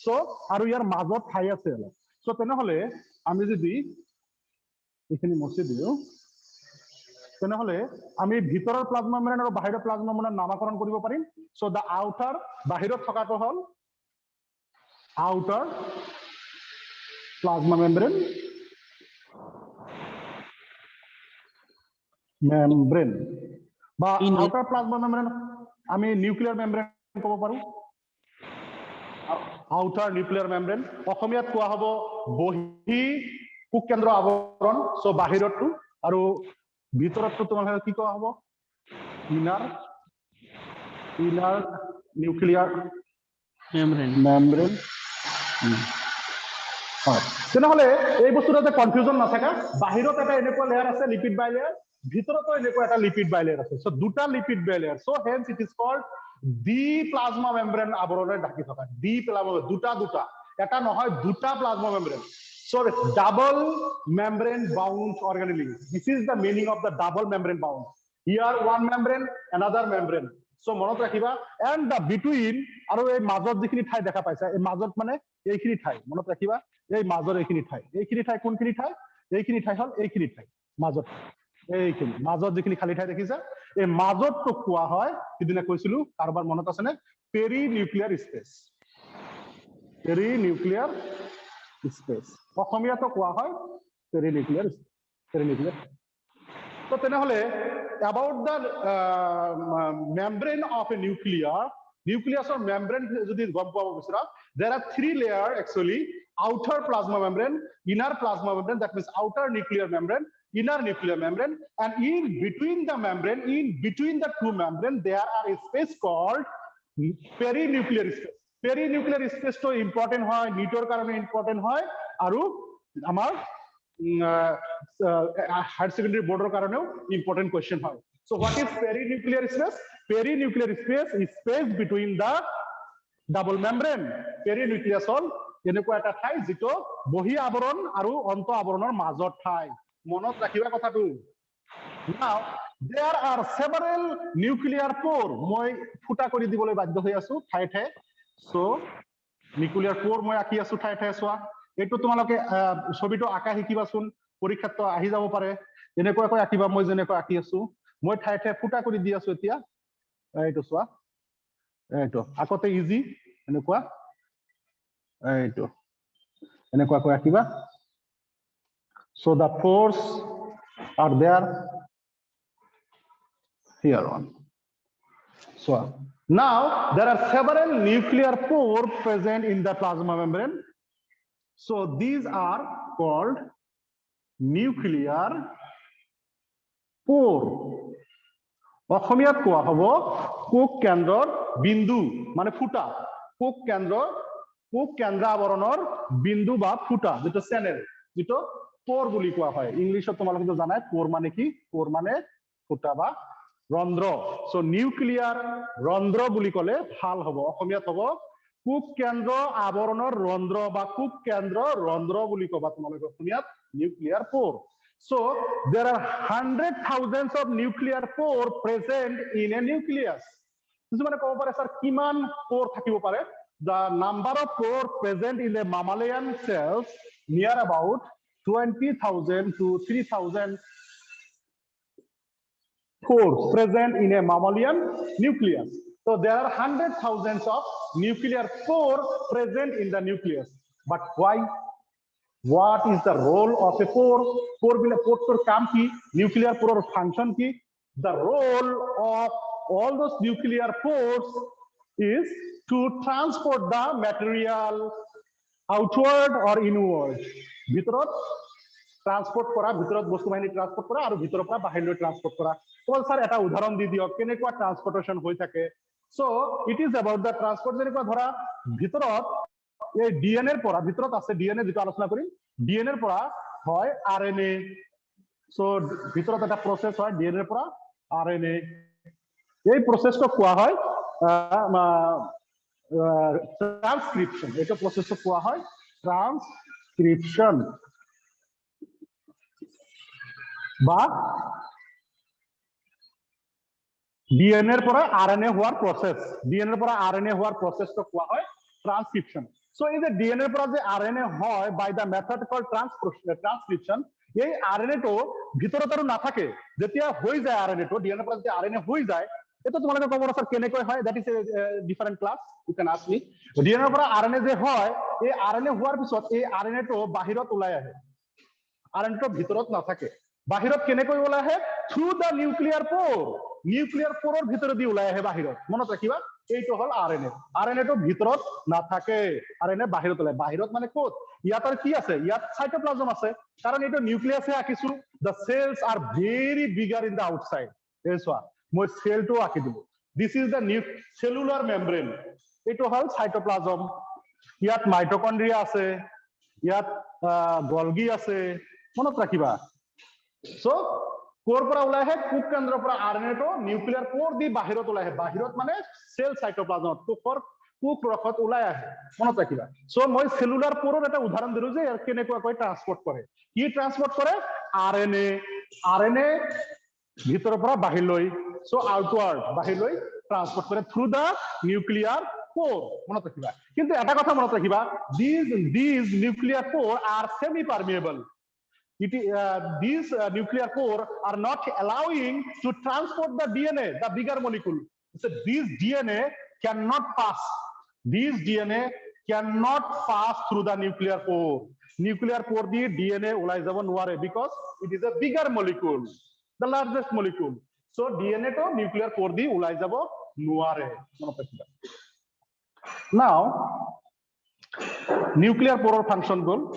So আৰু ইয়াৰ মাজত ঠাই আছে অলপ সো তেনেহলে আমি যদি এখানে মুছে দিও তেনেহলে আমি ভিতৰৰ প্লাজমা মেমব্ৰেন আৰু বাহিৰৰ প্লাজমা মেমব্ৰেন নামকৰণ কৰিব পাৰিম সো দা আউটাৰ বাহিৰত থকাটো হল আউটাৰ প্লাজমা মেমব্ৰেন বা আউটাৰ প্লাজমা মেমব্ৰেন আমি নিউক্লিয়াৰ মেমব্ৰেন ক'ব পাৰো আউটাৰ নিউক্লিয়াৰ মেমব্ৰেন অসমীয়াত কোৱা হ'ব বহি কোষ কেন্দ্ৰ আৱৰণ সো বাহিৰটো আৰু ভিতৰটো তোমালোকে কি কোৱা হ'ব ইনাৰ নিউক্লিয়াৰ মেমব্ৰেন তেনেহলে এই বস্তুটাতে কনফিউজন নাথাকা বাহিৰত এটা এনেকুৱা লেয়াৰ আছে লিপিড বাইলেয়াৰ ভিতৰতো এনেকুৱা এটা লিপিড বাইলেয়াৰ আছে সো দুটা lipid bilayer so hence it is called the plasma membrane আৱৰণে ঢাকি থকা ডি প্লাজমা দুটা এটা নহয় দুটা plasma membrane so double membrane bound organelle this is the meaning of the double membrane bound here one membrane another membrane so মনত ৰাখিবা and the between আৰু এই মাজত যিখিনি ঠাই দেখা পাইছা এই মাজত মানে এইখিনি ঠাই মনত ৰাখিবা এই মাজৰ এইখিনি ঠাই কোনখিনি ঠাই এইখিনি ঠাই হল এইখিনি ঠাই মাজত এইখিনি মাজত যিখিনি খালি ঠাই দেখিছা এই মাজতটো কোৱা হয় কিদিনা কৈছিলো কাৰোবাৰ মনত আছে নে পেৰি নিউক্লিয়াৰ স্পেস অসমীয়াটো কোৱা হয় পেৰি নিউক্লিয়াৰ তো তেনেহলে about the membrane of a nucleus or membrane যদি গম পাব বিচৰা there are three layer actually outer plasma membrane inner plasma membrane that means outer nuclear membrane inner nuclear membrane and in between the two membrane there are a space called perinuclear space to important hoy nitor karone important hoy aru amar higher secondary board karoneo important question hoy so what is perinuclear space is space between the double membrane perinucleus hol এনেকুৱা এটা ঠাই যেটো বহি আৱৰণ আৰু অন্ত আৱৰণৰ মাজত ঠাই মনত ৰাখিবা কথাটো now there are several nuclear pore মই ফুটা কৰি দিবলৈ বাধ্য হৈ আছো ঠাই ঠাই so nuclear pore মই আকি আছো ঠাই ঠাই সোৱা এটো তোমালোকে ছবিটো আকা শিকিবাচোন পৰীক্ষাত আহি যাব পাৰে এনেকৈ আকিবা মই যেনেকৈ আকি আছো মই ঠাই ঠাই ফুটা কৰি দি আছো এতিয়া এইটো সোৱা এইটো আকতে ইজি এনেকুৱা এইটো এনেকুৱা কৈ Akiba so the pores are there here on so now there are several nuclear pore present in the plasma membrane so these are called nuclear pore অসমীয়াত কোৱা হ'ব কোষ কেন্দ্ৰৰ বিন্দু মানে ফুটা কোষ কেন্দ্ৰ আৱৰণৰ বিন্দু বা ফুটা যেটো চেনেল যেটো পোৰ বুলি কোৱা হয় ইংলিশত তোমালোকে জানাই পোৰ মানে কি পোৰ মানে ফুটা বা ৰন্ধ্ৰ সো নিউক্লিয়াৰ ৰন্ধ্ৰ বুলি কলে ভাল হ'ব অসমীয়াত হ'ব কোষ কেন্দ্ৰ আৱৰণৰ ৰন্ধ্ৰ বা কোষ কেন্দ্ৰ ৰন্ধ্ৰ বুলি কবা তোমালোকে অসমীয়াত nuclear poor so there are 100,000 of nuclear pore present in a nucleus কিছু মানে ক'ব পাৰে স্যাৰ কিমান পোৰ থাকিব পাৰে the number of pore present in the mammalian cells near about 20,000 to 3,000 pores present in a mammalian nucleus so there are 100,000 of nuclear pore present in the nucleus but why what is the role of a pore pore কাম কি nuclear pore function কি the role of all those nuclear pores is to transport the material outward or inward ভিতৰত transport কৰা ভিতৰত বস্তু বাহিনী transport কৰা আৰু ভিতৰৰ পৰা বাহিৰলৈ ট্ৰান্সপোৰ্ট কৰা তোমাক স্যাৰ এটা উদাহৰণ দি দিয়ক কেনেকুৱা ট্ৰান্সপোৰ্টেশন হৈ থাকে so it is about da transport যেনেকুৱা ধৰা ভিতৰত এই ডিএনএৰ পৰা ভিতৰত আছে ডিএনএ যেটা আলোচনা কৰিম ডিএনএৰ পৰা হয় আৰএনএ সো ভিতৰত এটা প্ৰসেস হয় ডিএনএৰ পৰা আৰএনএ এই প্ৰসেসটো কোৱা হয় ট্ৰান্সক্ৰিপশন এটা প্ৰসেসটো কোৱা হয় ট্ৰান্সক্ৰিপশন বা ডিএনএৰ পৰা আৰএনএ হোৱাৰ প্ৰসেস ডিএনএৰ পৰা আৰএনএ হোৱাৰ প্ৰসেসটো কোৱা হয় ট্রান্সক্রিপশন সো এই যে ডিএনএ এর পর যে আরএনএ হয় by the method called transcription এই আরএনএ তো ভিতরে তো না থাকে যেতিয়া হৈ যায় আরএনএ তো ডিএনএ পর যে আরএনএ হৈ যায় এটা তোমালোকে কব স্যার কেনেকৈ হয় that is a different class you can ask me DNA পর আরএনএ যে হয় এই আরএনএ হোৱাৰ পিছত এই আৰএনএ তো বাহিৰত ওলাই আহে আৰএনএ তো ভিতৰত না থাকে বাহিৰত কেনেকৈ ওলাই আহে থ্ৰু দা নিউক্লিয়াৰ পোৰৰ ভিতৰত দি ওলাই আহে বাহিৰত মনত ৰাখিবা এইটো হল আৰএনএ আৰএনএ তো ভিতৰত না থাকে আৰএনএ বাহিৰত ওলাই বাহিৰত মানে ক'ত ইয়াত আর কি আছে ইয়াত সাইটোপ্লাজম আছে কারণ এটা নিউক্লিয়াসে আঁকিছো the cells are very bigger in the outside this one মই সেলটো আঁকি দিলো this is the cellular membrane এইটো হল সাইটোপ্লাজম ইয়াত মাইটোকন্ড্রিয়া আছে ইয়াত গলগি আছে মনত ৰাখিবা সো কোৰ পৰা ওলাই আহে কোষ কেন্দ্ৰৰ পৰা আৰএনএ তো নিউক্লিয়াৰ কোৰ দি বাহিৰত ওলাই আহে বাহিৰত মানে সেল সাইটোপ্লাজম কোষৰ কোষ ৰখত ওলাই আহে মনত ৰাখিবা সো মই সেলুলাৰ পোৰৰ এটা উদাহৰণ দিলো যে কেনেকৈ ট্ৰান্সপোৰ্ট কৰে কি ট্ৰান্সপোৰ্ট কৰে আৰএনএ ভিতৰৰ পৰা বাহিৰলৈ সো আউটৱাৰ্ড বাহিৰলৈ ট্ৰান্সপোৰ্ট কৰে থ্ৰু দা নিউক্লিয়াৰ পোৰ মনত ৰাখিবা কিন্তু এটা কথা মনত ৰাখিবা these nuclear pore are semi permeable these nuclear pore are not allowing to transport the DNA the bigger molecule so this DNA cannot pass through the nuclear pore di DNA ulai jabo noare because it is a bigger molecule the largest molecule so DNA to nuclear pore di ulai jabo noare now nuclear pore function gol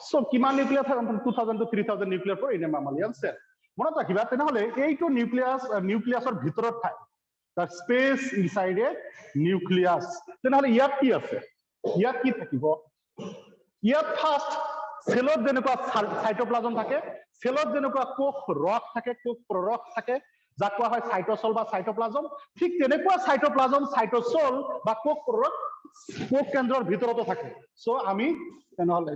so kiman nuclear 2000 to 3000 nuclear pore in a mammalian cell মনত ৰাখিবা তেনেহলে এইটো নিউক্লিয়াছৰ ভিতৰত থাকে the space inside a nucleus তেনেহলে ইয়াত কি আছে ইয়াত কি থাকিব ইয়াত ফাৰ্স্ট সেলত যেনেকুৱা সাইটোপ্লাজম থাকে সেলত যেনেকুৱা কোষ ৰস থাকে কোষ প্ৰৰস থাকে যাক কোৱা হয় সাইটোসল বা সাইটোপ্লাজম ঠিক তেনেকুৱা সাইটোপ্লাজম সাইটোসল বা কোষ প্ৰৰস কোষ কেন্দ্ৰৰ ভিতৰতে থাকে সো আমি তেনেহলে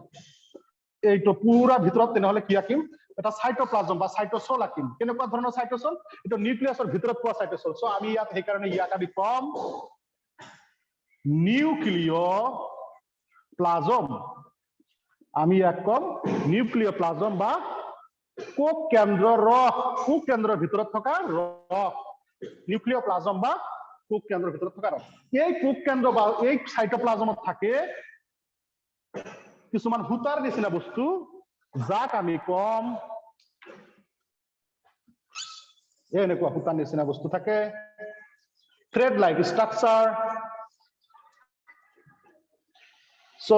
এইটো পুৰা ভিতৰত তেনেহলে কি আকিম এটা সাইটোপ্লাজম বা সাইটোসল আকিম কেনেকুৱা ধৰণৰ সাইটোসল এটা নিউক্লিয়াছৰ ভিতৰত পোৱা সাইটোসল সো আমি ইয়াত এই কাৰণে ইয়াক আমি কম নিউক্লিওপ্লাজম আমি ইয়াক কম নিউক্লিওপ্লাজম বা কোষ কেন্দ্ৰৰ ভিতৰত থকা ৰস নিউক্লিওপ্লাজম বা কোষ কেন্দ্ৰৰ ভিতৰত থকা ৰস এই কোষ কেন্দ্ৰ বা এই সাইটোপ্লাজমত থাকে কিছুমান হুতাৰ নিচিনা বস্তু যাক আমি কম এনেকুৱা হুতাৰ নিচিনা বস্তু থাকে thread like structure so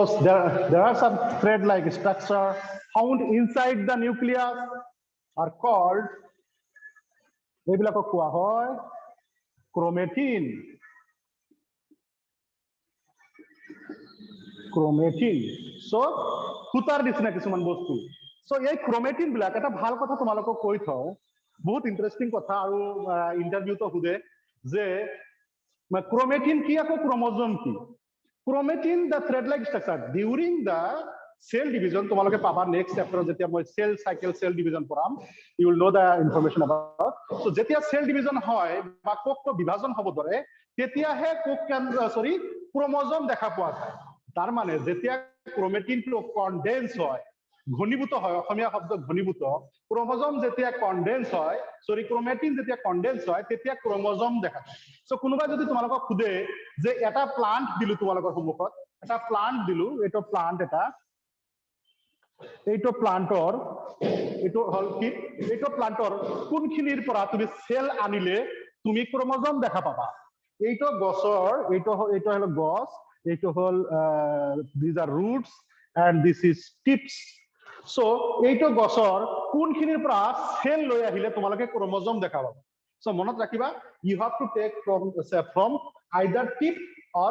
there are some thread like structure found inside the nucleus are called এইবিলাকক কোৱা হয় chromatin so হুতাৰ নিচিনা কিছুমান বস্তু so এই chromatin বিলাক এটা ভাল কথা তোমালোকক কৈ থওঁ বহুত ইন্টারেস্টিং কথা আৰু ইন্টারভিউটো হুদে যে chromatin কি আকৌ ক্রোমোজোম কি chromatin the thread like structure during the cell division তোমালোকে পাবা নেক্সট চ্যাপ্টার যেতিয়া মই সেল সাইকেল সেল ডিভিজন পঢ়াম you will know the information about so যেতিয়া সেল ডিভিজন হয় বা কোষ বিভাজন হ'ব ধৰে তেতিয়াহে কোষ কেন্দ্ৰ ক্ৰোমোজোম দেখা পোৱা যায় তাৰ মানে যেতিয়া ক্রোমেটিন টো কনডেন্স হয় ঘনীভূত হয় অসমীয়া শব্দ ঘনীভূত ক্রোমোজোম যেতিয়া কনডেন্স হয় ক্রোমেটিন যেতিয়া কনডেন্স হয় তেতিয়া ক্রোমোজোম দেখা যায় সো কোনোবা যদি তোমালোকক খুদে যে এটা প্লান্ট দিলু তোমালোকৰ সন্মুখত এটা প্লান্ট দিলু এটো প্লান্ট এটা এইটো প্লান্টৰ এইটো হল কি এইটো প্লান্টৰ কোনখিনিৰ পৰা তুমি সেল আনিলে তুমি ক্ৰোমোজোম দেখা পাবা এইটো গছৰ এইটো হল গছ এইটো হল these are roots and this is tips so এইটো গছৰ কোনখিনিৰ পৰা সেল লৈ আহিলে তোমালোকে ক্ৰোমোজোম দেখা পাবা so মনত ৰাখিবা you have to take from either tip or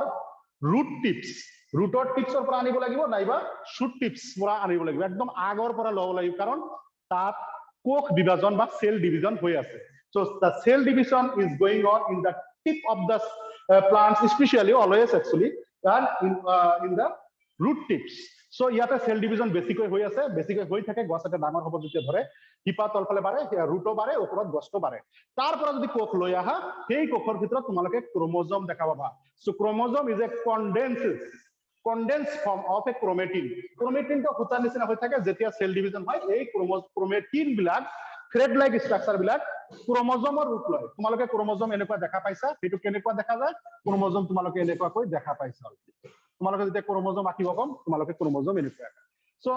root tips root tipsৰ পৰা আনিব লাগিব নাইবা shoot tips পৰা আনিব লাগিব একদম আগৰ পৰা লব লাগিব কাৰণ তাত কোষ বিভাজন বা সেল ডিভিজন হৈ আছে so the cell division is going on in the tip of the plants especially always actually and in the root tips so ইয়াতে সেল ডিভিজন বেছিকৈ হৈ আছে, বেছিকৈ হৈ থাকে, গছ এটা ডাঙৰ হ'ব যেতিয়া ধৰে, শিপা তলফালে বাঢ়ে, ৰুটো বাঢ়ে, ওপৰত গছটো বাঢ়ে। তাৰ পৰা যদি কোষ লৈ আহা, সেই কোষৰ ভিতৰত তোমালোকে ক্ৰোমোজোম দেখা পাবা। So chromosome is a condense form of a chromatin. ক্ৰোমেটিনটো সূতাৰ নিচিনা হৈ থাকে, যেতিয়া সেল ডিভিজন হয় এই ক্ৰোমেটিন বিলাক থ্ৰেড লাইক ষ্ট্ৰাকচাৰ বিলাক ক্ৰোমোজোমৰ ৰূপ লয়। তোমালোকে ক্ৰোমোজোম এনেকুৱা দেখা পাইছা, সেইটো কেনেকুৱা দেখা যায়? ক্ৰোমোজোম তোমালোকে এনেকুৱাকৈ দেখা পাইছা। তোমালোকে যেতিয়া ক্ৰোমোজোম আঁকিব কম, তোমালোকে ক্ৰোমোজোম এনেকুৱা। So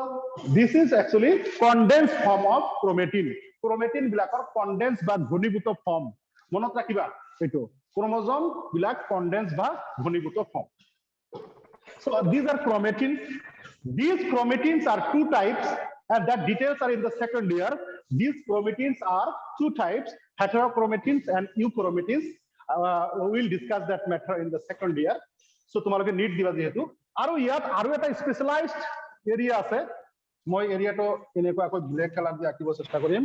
this is actually condensed form of chromatin. Chromatin বিলাকৰ কনডেন্স বা ঘনীভূত ফৰ্ম। মনত ৰাখিবা এইটো, ক্ৰোমোজোম বিলাক কনডেন্স বা ঘনীভূত form. So these are chromatin. These chromatins are two types, and that details are in the second year. These chromatins are two types, heterochromatins and euchromatins. We will discuss that matter in the second year. So তোমালোকে NEET দিবা যেহেতু। আৰু ইয়াত আৰু এটা specialised area আছে, মই এৰিয়াটো এনেকুৱাকৈ ব্লেক কালাৰ দি আঁকিব চেষ্টা কৰিম।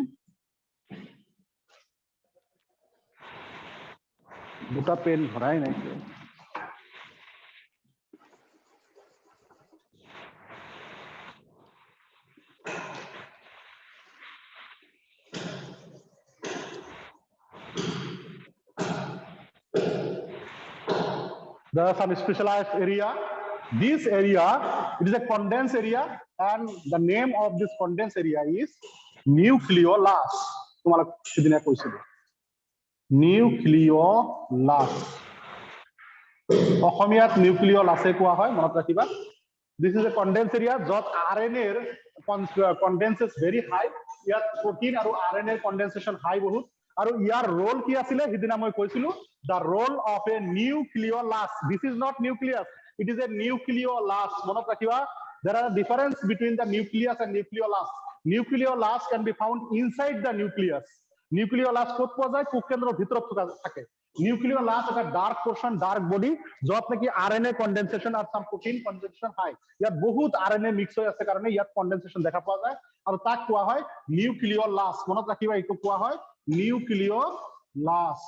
দুটা পেন ভৰাই নাই। There are some specialized area. This area, it is a condensed area, and the name of this condensed area is nucleolus. তোমালোক সিদিনা কৈছিলো নিউক্লিওলাস। অসমীয়াত নিউক্লিওলাসে কোৱা হয়, মনত ৰাখিবা। This is a condensed area যত RNA এৰ condenses very high. ইয়াত protein আৰু RNA condensation high বহুত। আৰু ইয়াৰ role কি আছিল সিদিনা মই কৈছিলো, the role of a nucleolus. This is not nucleus, it is a nucleolus. মনত ৰাখিবা, there are a difference between the nucleus and nucleolus. Nucleolus can be found inside the nucleus. Nucleolus ক'ত পোৱা যায়? কোষকেন্দ্ৰৰ ভিতৰত থাকে। নিউক্লিওলাস এটা dark portion, dark body, যত নাকি আরএনএ কনডেনসেশন আর সাম প্রোটিন কনডেনসেশন হাই। ইয়াত বহুত আরএনএ মিক্স হৈ আছে কাৰণে ইয়াত কনডেনসেশন দেখা পোৱা যায়, আৰু তাক কোৱা হয় নিউক্লিওলাস। মনত ৰাখিবা, এইটো কোৱা হয় নিউক্লিওলাস।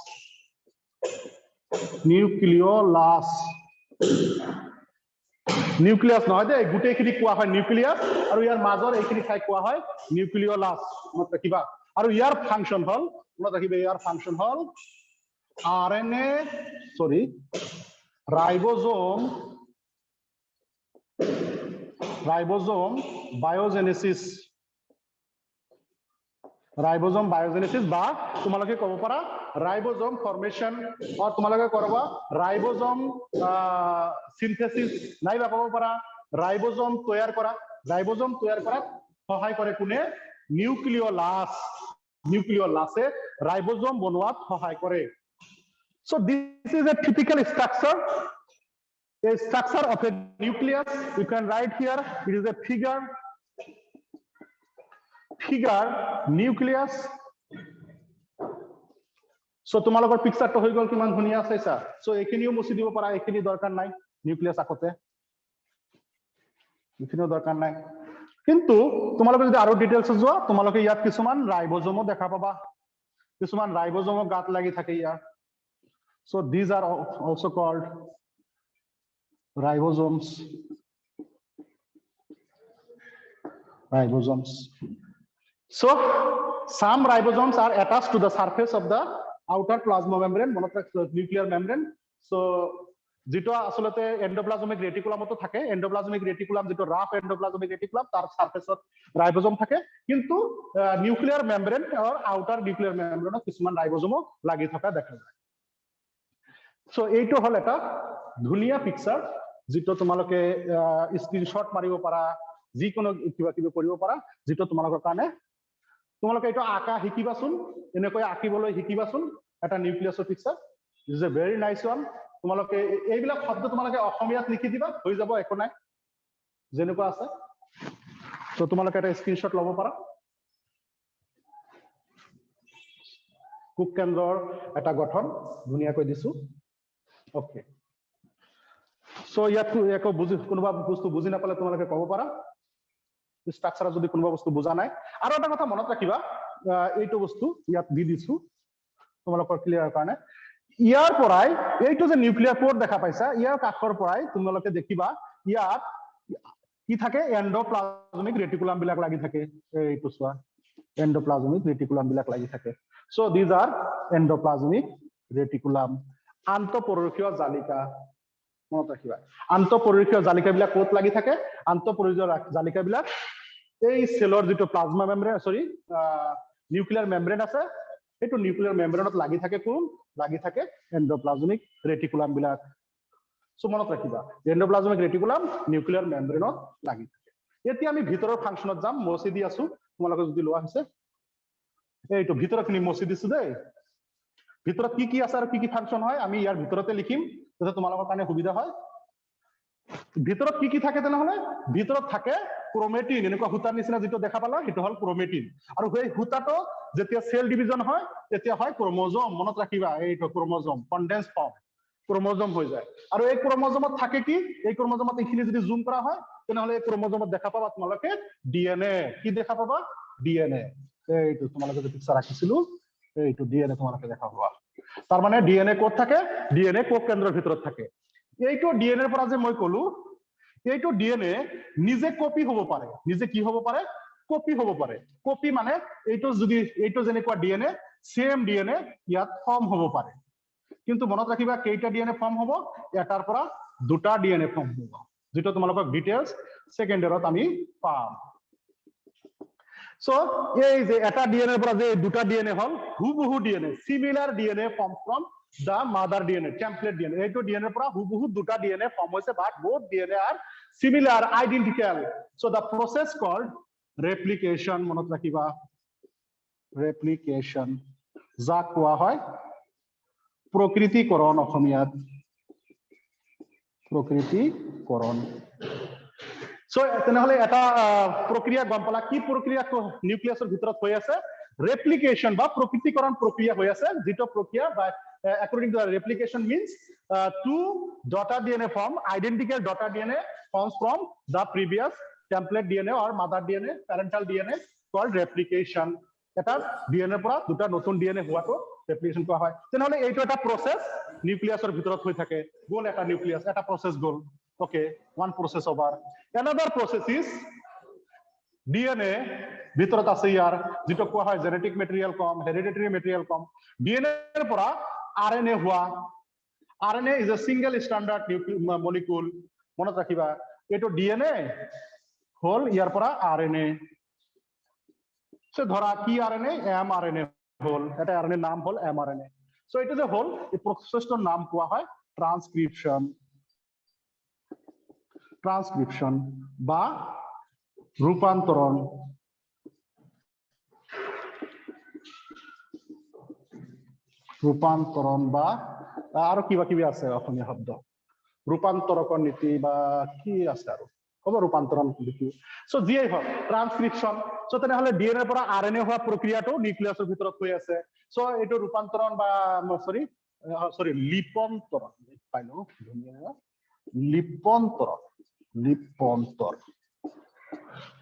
নিউক্লিওলাস, নিউক্লিয়াস নহয় দেই, গোটেইখিনি কোৱা হয় নিউক্লিয়াস, আৰু ইয়াৰ মাজৰ এইখিনি ঠাই কোৱা হয় নিউক্লিওলাস। মনত ৰাখিবা। আৰু ইয়াৰ ফাংশন হল, মনত ৰাখিবা, ইয়াৰ ফাংশন হল RNA, sorry, ribosome biogenesis, ribosome biogenesis, বা তোমালোকে কব পারা রাইবোজোম ফরমেশন, আর তোমালোকে করবা রাইবোজোম সিনথেসিস, নাইবা কব পারা রাইবোজোম তৈয়ার করা। রাইবোজোম তৈয়ার করাত সহায় করে কোনে? নিউক্লিওলাস। নিউক্লিওলাসে রাইবোজোম বনোৱাত সহায় করে। So this is a typical structure, a structure of a nucleus. You can write here, it is a figure nucleus. So তোমালোকৰ পিকচাৰটো হৈ গল, কিমান ধুনীয়া চাইছা। সো এইখিনিও মুছি দিব পাৰা, এইখিনি দৰকাৰ নাই নিউক্লিয়াস আকতে, এইখিনিও দৰকাৰ নাই। কিন্তু তোমালোকে যদি আৰু ডিটেইলছ যোৱা, তোমালোকে ইয়াত কিছুমান ৰাইবোজোমো দেখা পাবা, কিছুমান ৰাইবোজোমো গাত লাগি থাকে ইয়াৰ। So these are also called ribosomes. So some ribosomes are attached to the surface of the outer plasma membrane, nuclear membrane. So যেটো আসলতে এন্ডোপ্লাজমিক রেটিকুলামতো থাকে, এন্ডোপ্লাজমিক রেটিকুলাম যেটো রাফ এন্ডোপ্লাজমিক রেটিকুলাম, তার সারফেসত রাইবোজোম থাকে। কিন্তু নিউক্লিয়ার মেমব্রেন আর outer nuclear মেমব্রেনত কিছুমান রাইবোজোমো লাগি থকা দেখা যায়। সো এইটো হল এটা ধুনীয়া পিকচাৰ, যেটো তোমালোকে স্ক্ৰিনশ্বট মাৰিব পাৰা, যিকোনো কিবা কিবি কৰিব পাৰা, যেটো তোমালোকৰ কাৰণে তোমালোকে এইটো আঁকা শিকিবাচোন, এনেকৈ আঁকিবলৈ শিকিবাচোন এটা নিউক্লিয়াছৰ picture. Is a very nice one. তোমালোকে এইবিলাক শব্দ তোমালোকে অসমীয়াত লিখি দিবা, হৈ যাব, একো নাই, যেনেকুৱা আছে। তো তোমালোকে এটা স্ক্ৰিনশ্বট ল'ব পাৰা। কোষ কেন্দ্ৰৰ এটা গঠন ধুনীয়াকৈ দিছো। ওকে, সো ইয়াত একো কোনোবা বস্তু বুজি নাপালে তোমালোকে ক'ব পাৰা, স্ট্ৰাকচাৰ যদি কোনোবা বস্তু বুজা নাই। আৰু এটা কথা মনত ৰাখিবা, এইটো বস্তু ইয়াত দি দিছো তোমালোকৰ ক্লিয়াৰ কাৰণে। ইয়াৰ পৰাই এইটো যে নিউক্লিয়াৰ পোৰ্ট দেখা পাইছা, ইয়াৰ কাষৰ পৰাই তোমালোকে দেখিবা ইয়াত কি থাকে এন্ডোপ্লাজমিক ৰেটিকুলাম বিলাক লাগি থাকে এইটো চোৱা এন্ডোপ্লাজমিক ৰেটিকুলাম বিলাক লাগি থাকে so these are endoplasmic reticulum আন্তঃপৰকীয় জালিকা মনত ৰাখিবা আন্তঃপৰকীয় জালিকা বিলাক ক'ত লাগি থাকে আন্তঃপৰকীয় জালিকা বিলাক এই সেলৰ যেটো প্লাজমা মেমব্ৰেন সৰি নিউক্লিয়াৰ মেমব্ৰেন আছে এইটো নিউক্লিয়াৰ মেমব্ৰেনত লাগি থাকে কোন লাগি থাকে এন্ডোপ্লাজমিক ৰেটিকুলাম বিলাক সো মনত ৰাখিবা এন্ডোপ্লাজমিক ৰেটিকুলাম নিউক্লিয়াৰ মেমব্ৰেনত লাগি থাকে এতিয়া আমি ভিতৰৰ ফাংচনত যাম মচি দি আছো তোমালোকে যদি লোৱা হৈছে এইটো ভিতৰখিনি মচি দিছো দেই ভিতৰত কি আছে আৰু কি ফাংচন হয় আমি ইয়াৰ ভিতৰতে লিখিম যাতে তোমালোকৰ কাৰণে সুবিধা হয় ভিতৰত কি থাকে তেনেহলে ভিতৰত থাকে ক্ৰোমেটিন এনেকুৱা হুতাৰ নিচিনা যেটো দেখা পালা হেটো হল ক্ৰোমেটিন আৰু এই হুতাটো যেতিয়া সেল ডিভিজন হয় তেতিয়া হয় ক্ৰোমোজোম মনত ৰাখিবা এইটো ক্ৰোমোজোম কনডেন্স ফৰ্ম ক্ৰোমোজোম হৈ যায় আৰু এই ক্ৰোমোজোমত থাকে কি এই ক্ৰোমোজোমত এইখিনি যদি জুম কৰা হয় তেনেহলে এই ক্ৰোমোজোমত দেখা পাবা তোমালোকে ডিএনএ কি দেখা পাবা ডিএনএ এইটো তোমালোকে যে পিকচাৰ ৰাখিছিলো এইটো ডিএনএ তোমালোকে দেখা পাবা তাৰ মানে ডিএনএ ক'ত থাকে ডিএনএ কোষ কেন্দ্ৰৰ ভিতৰত থাকে এইটো ডিএনএৰ পৰা যে মই কলো এইটো ডিএনএ নিজে কপি হ'ব পাৰে নিজে কি হ'ব পাৰে কপি হ'ব পাৰে কপি মানে এইটো যদি এইটো যেনেকুৱা ডিএনএ সেম ডিএনএ ইয়াত ফৰ্ম হ'ব পাৰে কিন্তু মনত ৰাখিবা কেইটা ডিএনএ ফৰ্ম হ'ব এটাৰ পৰা দুটা ডিএনএ ফৰ্ম হ'ব যেটো তোমালোকক ডিটেইলছ সেকেন্ড ইয়াৰত আমি পাম সো এই যে এটা ডিএনএ পৰা যে দুটা ডিএনএ হল হুবহু DNA similar DNA form from the mother DNA template DNA এইটো ডিএনএ পৰা হুবহু দুটা ডিএনএ ফৰ্ম হৈছে but both DNA are similar identical so the process called replication মনত ৰাখিবা ৰেপ্লিকেশন যাক কোৱা হয় প্ৰকৃতিকৰণ অসমীয়াত প্ৰকৃতিকৰণ সো তেনেহলে এটা প্ৰক্ৰিয়া গম পালা কি প্ৰক্ৰিয়া নিউক্লিয়াছৰ ভিতৰত হৈ আছে ৰেপ্লিকেশন বা প্ৰকৃতিকৰণ প্ৰক্ৰিয়া হৈ আছে যেটো প্ৰক্ৰিয়া বা according to the replication means two daughter DNA form identical daughter DNA forms from the previous template DNA or mother DNA parental DNA called replication এটা ডিএনএ পৰা দুটা নতুন ডিএনএ হোৱাটো ৰেপ্লিকেশন কোৱা হয় তেনেহলে এইটো এটা প্ৰসেস নিউক্লিয়াছৰ ভিতৰত হৈ থাকে গোল এটা নিউক্লিয়াছ এটা process goal okay one process over another process is DNA ভিতৰত আছে ইয়াৰ যেটো কোৱা হয় জেনেটিক মেটেৰিয়েল কম হেৰিডিটাৰী মেটেৰিয়েল কম DNA এৰ পৰা RNA হোৱা RNA is a single standard molecule মনত ৰাখিবা এটো DNA হল ইয়াৰ পৰা RNA সো ধৰা কি RNA mRNA হল এটা RNA নাম হল mRNA সো এটো যে হল এই প্ৰসেসটোৰ নাম কোৱা হয় ট্ৰান্সক্ৰিপশন বা ৰূপান্তৰণ বা আৰু কিবা আছে অসমীয়া শব্দ ৰূপান্তৰকৰ নীতি বা কি আছে আৰু হ'ব ৰূপান্তৰণ নীতি সো যিই হওক ট্ৰান্সক্ৰিপশন সো তেনেহলে ডিএনএ পৰা আৰএনএ হোৱা প্ৰক্ৰিয়াটো নিউক্লিয়াছৰ ভিতৰত হৈ আছে সো এইটো ৰূপান্তৰণ বা সৰি লিপন্তৰণ পাইলো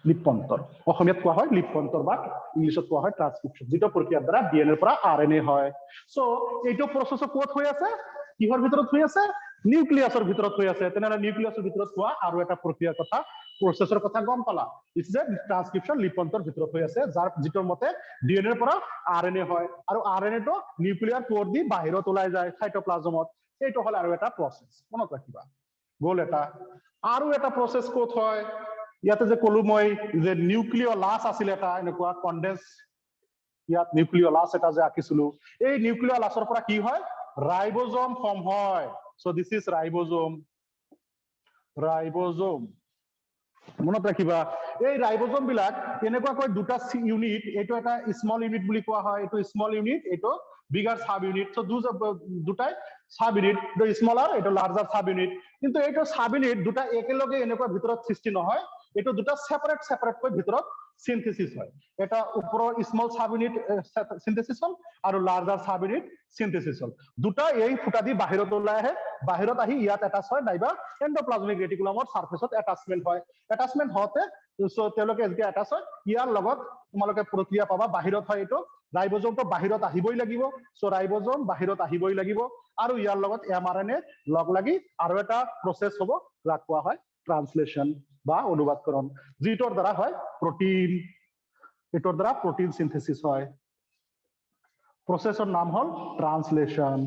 লিপন্তৰ অসমীয়াত কোৱা হয় লিপন্তৰ বা ইংলিছত কোৱা হয় ট্ৰান্সক্ৰিপশন যেটো প্ৰক্ৰিয়াৰ দ্বাৰা ডিএনএ ৰ পৰা আৰএনএ হয় সো এইটো প্ৰসেস ক'ত হৈ আছে কিহৰ ভিতৰত হৈ আছে নিউক্লিয়াছৰ ভিতৰত হৈ আছে তেনেহলে নিউক্লিয়াছৰ ভিতৰত হোৱা আৰু এটা প্ৰক্ৰিয়াৰ কথা প্ৰসেসৰ কথা গম পালা ইটস এ ট্ৰান্সক্ৰিপশন লিপন্তৰ ভিতৰত হৈ আছে যাৰ যেটোৰ মতে ডিএনএ ৰ পৰা আৰএনএ হয় আৰু আৰএনএ টো নিউক্লিয়াৰ কোৰ দি বাহিৰত ওলাই যায় সাইটোপ্লাজমত এইটো হল আৰু এটা প্ৰসেস মনত ৰাখিবা গোল এটা আৰু এটা প্ৰসেস ক'ত হয় ইয়াতে যে কলো মই যে নিউক্লিওলাছ আছিল এটা এনেকুৱা কনডেন্স ইয়াত নিউক্লিওলাছ এটা যে আকিছিলো এই নিউক্লিওলাছৰ পৰা কি হয় ৰাইবোজোম ফৰ্ম হয় সো দিস ইজ ৰাইবোজোম মনত ৰাখিবা এই ৰাইবোজোম বিলাক এনেকুৱা কয় দুটা ইউনিট এটো এটা স্মল ইউনিট বুলি কোৱা হয় এটো স্মল ইউনিট এটো বিগার সাব ইউনিট সো দুটাই সাব ইউনিট দ স্মলার এটো লার্জার সাব ইউনিট কিন্তু এটো সাব ইউনিট দুটা একেলগে এনেকুৱা ভিতৰত সৃষ্টি নহয় এটো দুটা সেপাৰেট কৈ ভিতৰত সিনথেসিস হয় এটা উপৰৰ স্মল সাব ইউনিট সিনথেসিস হল আৰু লাৰ্জাৰ সাব ইউনিট সিনথেসিস হল দুটা এই ফুটা দি বাহিৰত ওলাই আহে বাহিৰত আহি ইয়াত এটাচ হয় নাইবা এন্ডোপ্লাজমিক ৰেটিকুলামৰ সাৰফেসত এটাচমেন্ট হয় এটাচমেন্ট হতে সো তেওঁলোকে যেতিয়া এটাচ হয় ইয়াৰ লগত তোমালোকে প্ৰক্ৰিয়া পাবা বাহিৰত হয় এটো ৰাইবোজোমটো বাহিৰত আহিবই লাগিব সো ৰাইবোজোম বাহিৰত আহিবই লাগিব আৰু ইয়াৰ লগত এমআৰএনএ লগ লাগি আৰু এটা প্ৰসেস হ'ব যাক কোৱা হয় ট্রান্সলেশন বা অনুবাদকরণ, যেটোর দ্বারা হয় প্রোটিন, এটোর দ্বারা প্রোটিন সিনথেসিস হয়। প্রসেসর নাম হল ট্রান্সলেশন।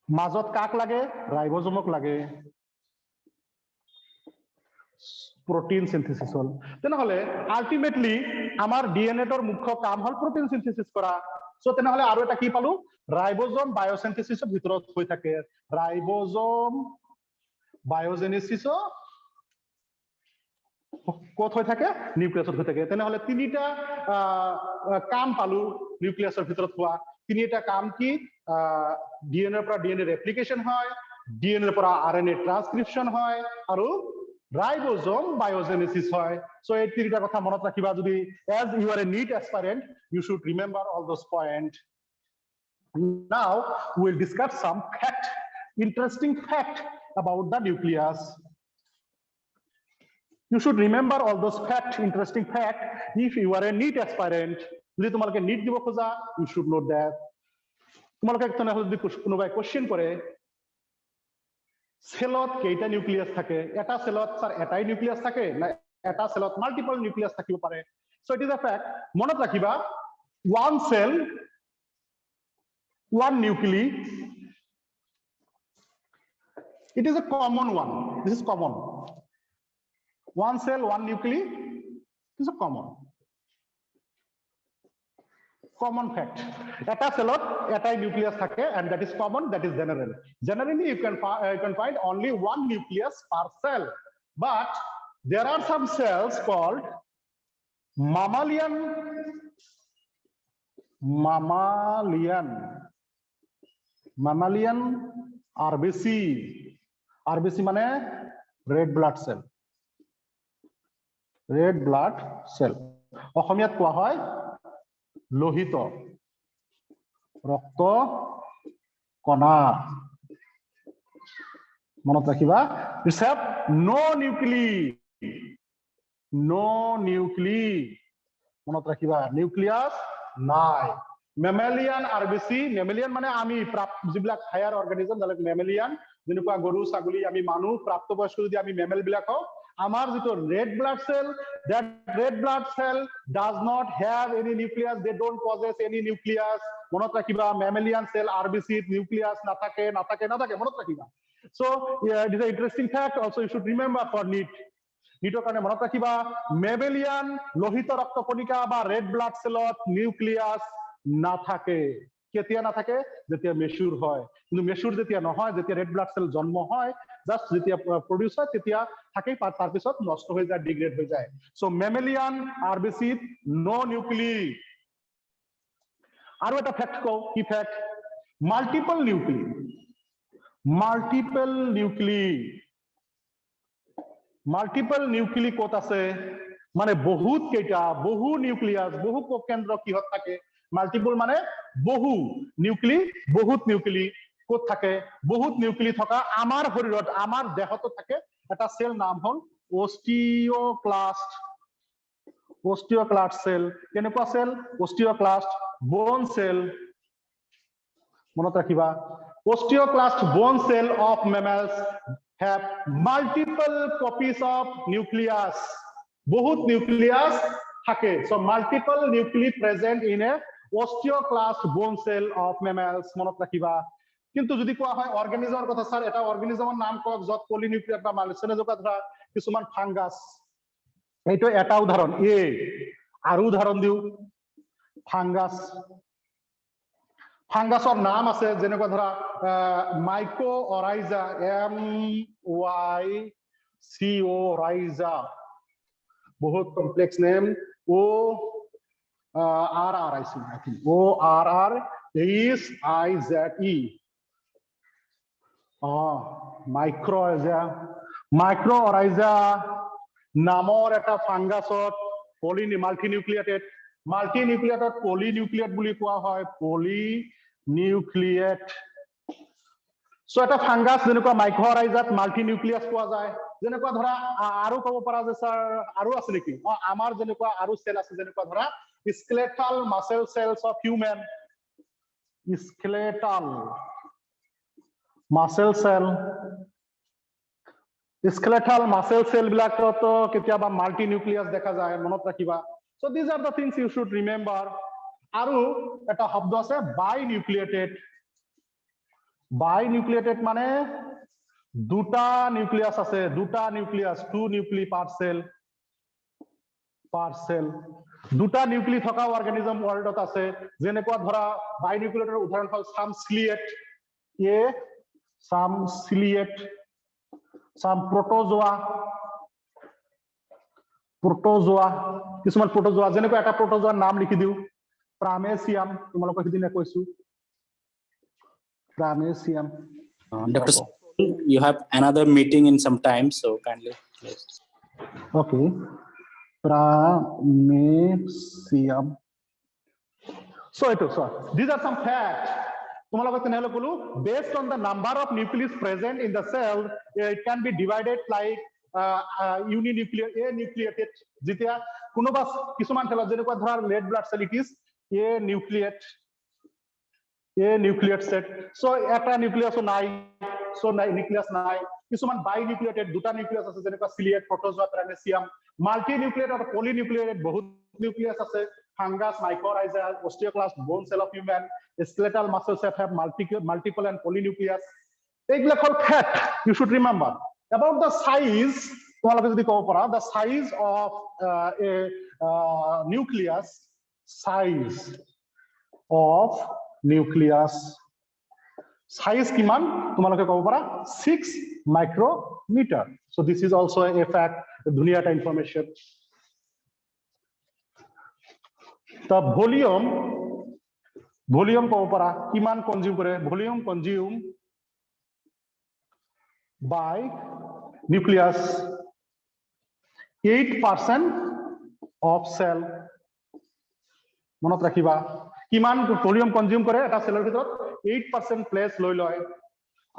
মাজত কাক লাগে? রাইবোজোমক লাগে। প্রোটিন সিনথেসিস হল। তেনেহলে আলটিমেটলি আমার ডিএনএ টোর মুখ্য কাম হল প্রোটিন সিনথেসিস করা। সো তেনেহলে আৰু এটা কি পালো? ৰাইবোজোম বায়োসিনথেসিসৰ ভিতৰত হৈ থাকে। রাইবোজোম বায়োজেনেসিসও কত হৈ থাকে? নিউক্লিয়াছত হৈ থাকে। তেনেহলে তিনিটা কাম পালো নিউক্লিয়াছৰ ভিতৰত হোৱা। তিনিটা কাম কি? ডিএনএৰ পৰা ডিএনএ ৰেপ্লিকেশন হয়, ডিএনএৰ পৰা আৰএনএ ট্ৰান্সক্ৰিপশন হয়, আৰু ৰাইবোজোম বায়োজেনেসিস হয়। সো এই তিনিটা কথা মনত ৰাখিবা। যদি as you are a NEET aspirant, you should remember all those points. Now we will discuss some fact, interesting fact about the nucleus. You should remember all those fact, interesting fact if you are a NEET aspirant. যদি তোমালোকে NEET দিব খোজা, you should know that. তোমালোকে যদি কোনোবাই question কৰে সেলত কেইটা নিউক্লিয়াস থাকে, এটা সেলত স্যার এটাই নিউক্লিয়াস থাকে না এটা সেলত মাল্টিপল নিউক্লিয়াস থাকিব পারে? So it is a fact. মনত রাখিবা, one cell one nuclei, it is a common one. This is common. One cell, one nuclei is a common fact. Eta cellot etai nucleus থাকে, and that is common, that is general. Generally you can find only one nucleus per cell, but there are some cells called mammalian RBC. RBC মানে red blood cell. red blood cell অসমীয়াত কোৱা হয় লোহিত ৰক্ত কণা। মনত ৰাখিবা, it's have no nuclei. মনত ৰাখিবা, নিউক্লিয়াস নাই। মেমেলিয়ান আৰবিসি, মেমেলিয়ান মানে আমি যিবিলাক হায়াৰ অৰ্গানিজম, যেনে মেমেলিয়ান, যেনেকুৱা গৰু ছাগলী, আমি মানুহ প্ৰাপ্তবয়স্ক যদি আমি মেমেল বিলাক হওঁ, আমাৰ যিটো red blood cell, that red blood cell does not have any nucleus, they don't possess any nucleus. মনত ৰাখিবা, মেমেলিয়ান সেল আৰবিসি নিউক্লিয়াস নাথাকে। মনত ৰাখিবা। So it is an interesting fact also you should remember for NEET. নিটৰ কাৰণে মনত ৰাখিবা, mammalian Lohit ৰক্তকণিকা বা red blood সেলত নিউক্লিয়াস নাথাকে। কেতিয়া নাথাকে? যেতিয়া মেচুৰ হয়। কিন্তু মেচুৰ যেতিয়া নহয়, যেতিয়া ৰেড ব্লাড সেল জন্ম হয়, জাস্ট যেতিয়া প্ৰডিউস হয় তেতিয়া থাকেই, তাৰ পিছত নষ্ট হৈ যায়, ডিগ্ৰেড হৈ যায়। সো মেমেলিয়ান আৰবিসি নো নিউক্লি। আৰু এটা ফ্যাক্ট কও, কি ফ্যাক্ট? মাল্টিপল নিউক্লি কত আছে? মানে বহুত কেইটা, বহু নিউক্লিয়াস, বহু কেন্দ্র কিহত থাকে? মাল্টিপল মানে বহু নিউক্লি, বহুত নিউক্লি কত থাকে? বহুত নিউক্লি থকা আমাৰ শৰীৰত, আমাৰ দেহত থাকে এটা সেল, নাম হল অস্টিওক্লাস্ট সেল। কেনেকুৱা সেল? অস্টিওক্লাস্ট বোন সেল। মনত ৰাখিবা, osteoclast bone cell of mammals have multiple copies of nucleus. বহুত নিউক্লিয়াস থাকে। So multiple nuclei present in a osteoclast bone cell of mammals. মনত ৰাখিবা। কিন্তু যদি কোৱা হয় অৰ্গানিজমৰ কথা, স্যাৰ এটা অৰ্গানিজমৰ নাম কওক যত পলিনিউক্লিয়েট বা মালচেনেজকা ধৰা কিছুমান ফাংগাছ, এইটো এটা উদাহৰণ। আৰু উদাহৰণ দিও, ফাংগাছৰ নাম আছে, যেনেকুৱা ধৰা মাইকোঅৰাইজা, MYCO ৰাইজা, বহুত কমপ্লেক্স নেম, ORRIZE, মাইক্ৰোঅৰাইজা নামৰ এটা ফাংগাছত মাল্টিনিউক্লিয়েটেড পলিনিউক্লিয়েট বুলি কোৱা হয়, পলিনিউক্লিয়েট। সো এটা ফাংগাছ যেনেকুৱা মাইক্ৰোঅৰাইজাত মাল্টিনিউক্লিয়াস পোৱা যায়। যেনেকুৱা ধৰা আৰু ক'ব পাৰা যে স্যাৰ আৰু আছে নেকি? আমাৰ যেনেকুৱা আৰু সেল আছে, যেনেকুৱা ধৰা skeletal muscle cells of human, skeletal muscle cell, skeletal muscle cell বিলাকতো কেতিয়াবা মাল্টি নিউক্লিয়াস দেখা যায় মনত ৰাখিবা so these are the things you should remember আৰু এটা শব্দ আছে binucleated মানে দুটা নিউক্লিয়াস আছে দুটা নিউক্লিয়াস টু নিউক্লি পার সেল দুটা নিউক্লি থকা অর্গানিজম ওয়ার্ল্ডত আছে যেনেকুৱা ধৰা বাইনিউক্লিয়েটেড উদাহৰণ হ'ল সাম সিলিয়েট some protozoa কিছুমান protozoa যেনেকৈ এটা protozoa নাম লিখি দিও Paramecium তোমালোকক সিদিনা কৈছো Paramecium Dr. You have another meeting in some time, so kindly close. Okay. Paramecium. So these are some facts. Based on the number of nucleus present in the cell, it can be divided like uninuclear, anucleated. Jitya kunoba kisuman cell jenekwa dhara red blood cell it is anucleate set. So eta nucleus nai, so nucleus nai. Kisuman binucleated duta nucleus ase jenekwa ciliate, protozoa, Paramecium. Multinucleated or polynucleated bahut nucleus ase. Fungus, mycorrhiza, osteoclast, bone cell of human, skeletal muscle cells have multiple and polynucleus. Fact you should remember about the size. The size of a nucleus. Size of nucleus. Size kiman? 6 micrometer. So this is also a fact. Dunia information. The volume কব পাৰা কিমান consume কৰে volume consumed by nucleus 8% of cell মনত ৰাখিবা কিমান volume consume কৰে এটা সেলৰ ভিতৰত 8% প্লেস লৈ লয়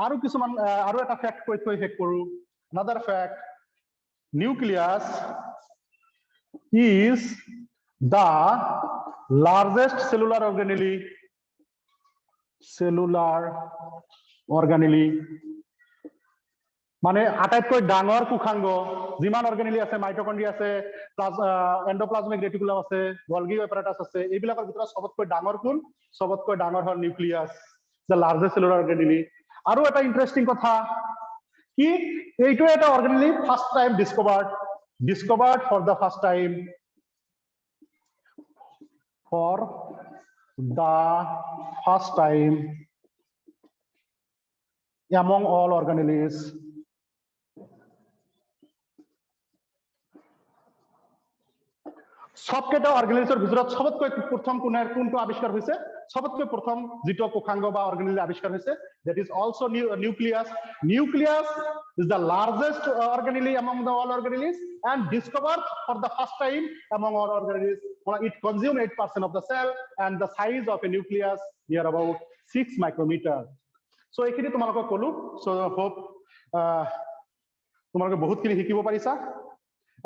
আৰু কিছুমান আৰু এটা ফ্যাক্ট কৈ শেষ কৰো another fact nucleus is the largest cellular organelle মানে আটাইতকৈ ডাঙৰ কুখাংগ যিমান অৰ্গানেলি আছে মাইটোকন্ড্ৰিয়া আছে এন্ডোপ্লাজমিক ৰেটিকুলাম আছে গলগি অ্যাপাৰেটাস আছে এইবিলাকৰ ভিতৰত সবতকৈ ডাঙৰ কোন সবতকৈ ডাঙৰ হ'ল nucleus the largest cellular organelle আৰু এটা ইন্টাৰেস্টিং কথা কি এইটো এটা organelle first time discovered for the first time among all organelles সবকেটা অর্গানেলের ভিতৰত সবতকৈ প্ৰথম কোনটো আবিষ্কাৰ হৈছে সবতকৈ প্ৰথম যেটো কোখাংগ বা অৰ্গানেল আবিষ্কাৰ হৈছে that is also nucleus is the largest organelle among the all organelles and discovered for the first time among all organelles it consumes 8% of the cell and the size of a nucleus near about 6 micrometer so এইখিনি তোমালোকক কলো so hope তোমালোকে বহুতখিনি শিকিব পাৰিছা